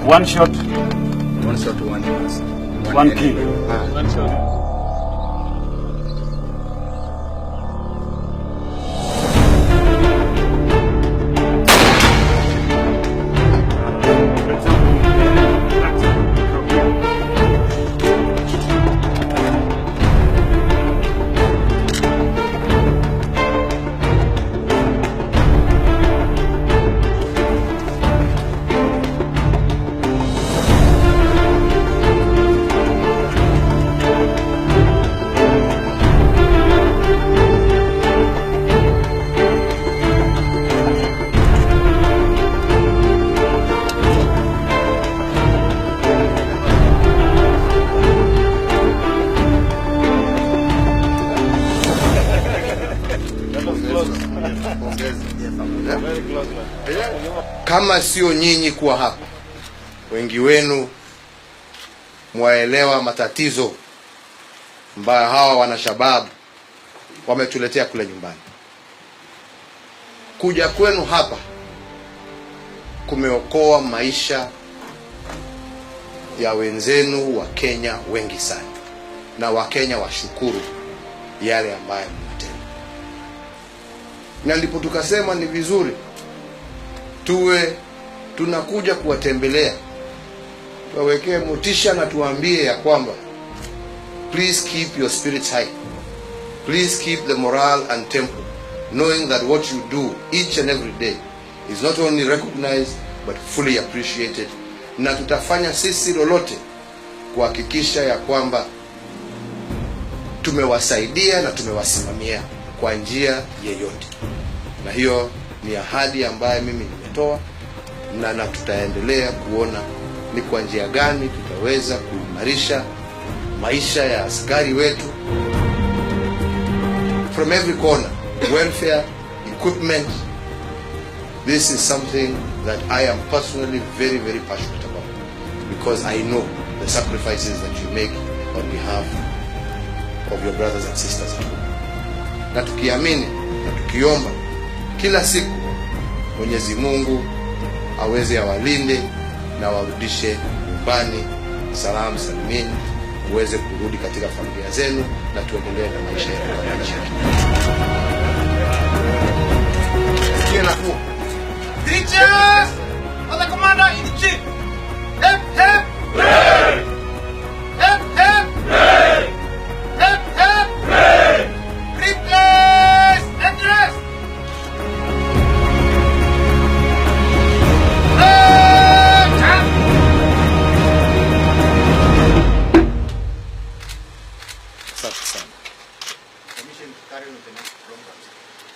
One shot. One shot, one kill. One shot. Kama sio nyinyi kuwa hapa, wengi wenu mwaelewa matatizo ambayo hawa wanashababu wametuletea kule nyumbani. Kuja kwenu hapa kumeokoa maisha ya wenzenu wa Kenya wengi sana, na Wakenya washukuru yale ambayo mnatenda. Na ndipo tukasema ni vizuri tuwe tunakuja kuwatembelea, tuwawekee motisha na tuambie ya kwamba please keep your spirits high, please keep the morale and tempo, knowing that what you do each and every day is not only recognized but fully appreciated. Na tutafanya sisi lolote kuhakikisha ya kwamba tumewasaidia na tumewasimamia kwa njia yeyote, na hiyo ni ahadi ambayo mimi nimetoa, na tutaendelea kuona ni kwa njia gani tutaweza kuimarisha maisha ya askari wetu from every corner. Welfare, equipment, this is something that I am personally very, very passionate about, because I know the sacrifices that you make on behalf of your brothers and sisters at home. Na tukiamini na tukiomba kila siku Mwenyezi Mungu aweze awalinde na warudishe nyumbani salamu salimini, uweze kurudi katika familia zenu na tuendelee na maisha ya kawaida. Teachers of the Commander-in-Chief, hip hip hooray! Hip hip hooray! Hip hip hooray! Replace and rest!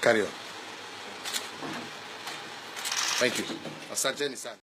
Carry on. Thank you. Asanteni sana.